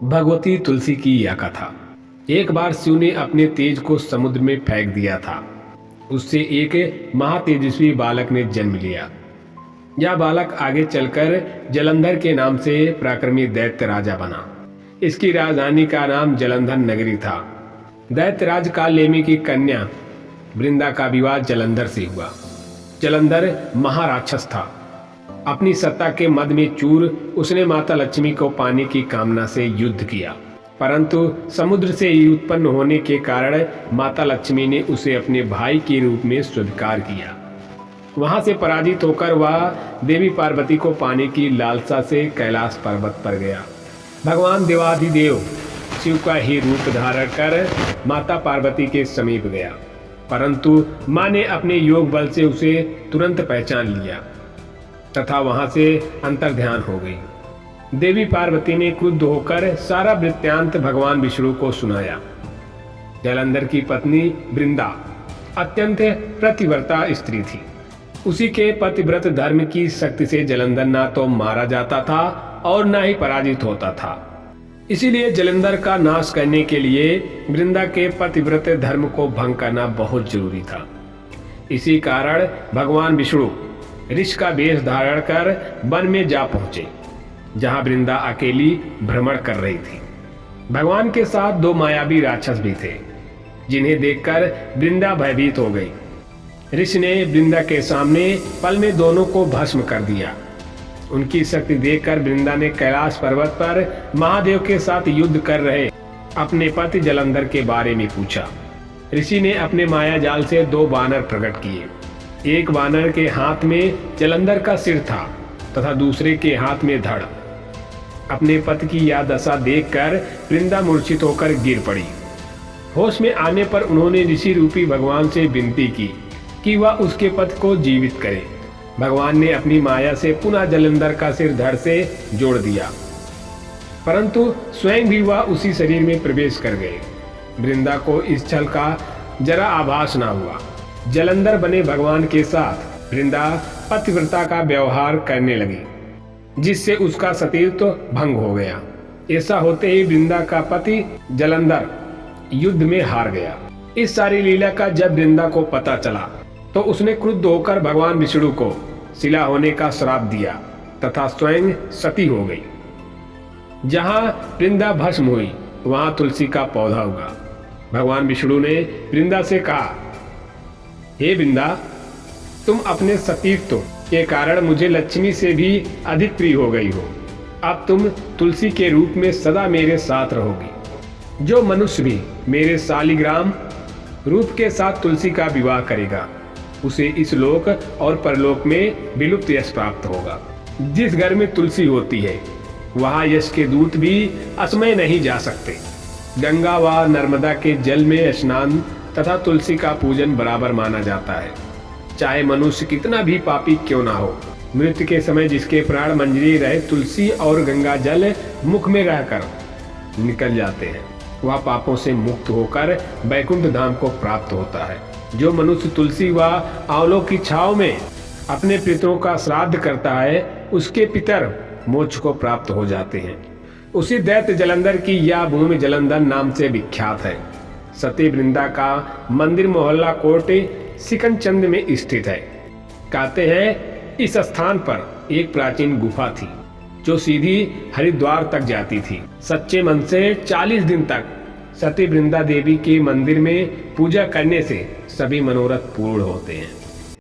भगवती तुलसी की यह कथा। एक बार शिव ने अपने तेज को समुद्र में फेंक दिया था। उससे एक महातेजस्वी बालक ने जन्म लिया। यह बालक आगे चलकर जलंधर के नाम से पराक्रमी दैत्य राजा बना। इसकी राजधानी का नाम जलंधर नगरी था। दैत्य राज कालनेमी की कन्या वृंदा का विवाह जलंधर से हुआ। जलंधर महाराक्षस था। अपनी सत्ता के मद में चूर उसने माता लक्ष्मी को पाने की कामना से युद्ध किया, परंतु समुद्र से उत्पन्न होने के कारण माता लक्ष्मी ने उसे अपने भाई के रूप में स्वीकार किया। वहां से पराजित होकर वह देवी पार्वती को पाने की लालसा से कैलाश पर्वत पर गया। भगवान देवाधिदेव शिव का ही रूप धारण कर माता पार्वती के समीप गया, परंतु मां ने अपने योग बल से उसे तुरंत पहचान लिया तथा वहां से अंतर्ध्यान हो गई। देवी पार्वती ने क्रुद्ध होकर सारा वृत्तांत भगवान विष्णु को सुनाया। जलंधर की पत्नी वृंदा अत्यंत प्रतिव्रता स्त्री थी। उसी के पतिव्रत धर्म की शक्ति से जलंधर ना तो मारा जाता था और ना ही पराजित होता था। इसीलिए जलंधर का नाश करने के लिए वृंदा के पतिव्रत धर्म को भंग करना बहुत जरूरी था। इसी कारण भगवान विष्णु ऋषि का वेश धारण कर वन में जा पहुंचे, जहां वृंदा अकेली भ्रमण कर रही थी। भगवान के साथ दो मायावी राक्षस भी थे, जिन्हें देखकर वृंदा भयभीत हो गई। ऋषि ने वृंदा के सामने पल में दोनों को भस्म कर दिया। उनकी शक्ति देखकर वृंदा ने कैलाश पर्वत पर महादेव के साथ युद्ध कर रहे अपने पति जलंधर के बारे में पूछा। ऋषि ने अपने माया जाल से दो बानर प्रकट किए। एक वानर के हाथ में जलंधर का सिर था तथा दूसरे के हाथ में धड़। अपने पति की यह दशा देखकर वृंदा मूर्छित होकर गिर पड़ी। होश में आने पर उन्होंने ऋषि रूपी भगवान से विनती की कि वह उसके पति को जीवित करे। भगवान ने अपनी माया से पुनः जलंधर का सिर धड़ से जोड़ दिया, परंतु स्वयं भी वह उसी शरीर में प्रवेश कर गए। वृंदा को इस छल का जरा आभास न हुआ। जलंधर बने भगवान के साथ वृंदा पतिव्रता का व्यवहार करने लगी, जिससे उसका सतीत्व भंग हो गया। ऐसा होते ही वृंदा का पति जलंधर युद्ध में हार गया। इस सारी लीला का जब वृंदा को पता चला तो उसने क्रुद्ध होकर भगवान विष्णु को शिला होने का श्राप दिया तथा स्वयं सती हो गई। जहां वृंदा भस्म हुई वहां तुलसी का पौधा उगा। भगवान विष्णु ने वृंदा से कहा, हे वृंदा, तुम अपने सतीत्व के कारण मुझे लक्ष्मी से भी अधिक प्रिय हो गई हो। अब तुम तुलसी के रूप में सदा मेरे साथ रहोगी। जो मनुष्य भी मेरे शालिग्राम रूप के साथ तुलसी का विवाह करेगा, उसे इस लोक और परलोक में विलुप्त यश प्राप्त होगा। जिस घर में तुलसी होती है वहां यश के दूत भी असमय नहीं जा सकते। गंगा व नर्मदा के जल में स्नान तथा तुलसी का पूजन बराबर माना जाता है, चाहे मनुष्य कितना भी पापी क्यों ना हो। मृत्यु के समय जिसके प्राण मंजरी रहे तुलसी और गंगा जल मुख में रहकर निकल जाते हैं, वह पापों से मुक्त होकर वैकुंठ धाम को प्राप्त होता है। जो मनुष्य तुलसी व आंवलों की छांव में अपने पितरों का श्राद्ध करता है, उसके पितर मोक्ष को प्राप्त हो जाते हैं। उसी दैत्य जलंधर की यह भूमि जलंधर नाम से विख्यात है। सती वृंदा का मंदिर मोहल्ला कोट सिकंदचंद में स्थित है। कहते हैं इस स्थान पर एक प्राचीन गुफा थी जो सीधी हरिद्वार तक जाती थी। सच्चे मन से 40 दिन तक सती वृंदा देवी के मंदिर में पूजा करने से सभी मनोरथ पूर्ण होते हैं।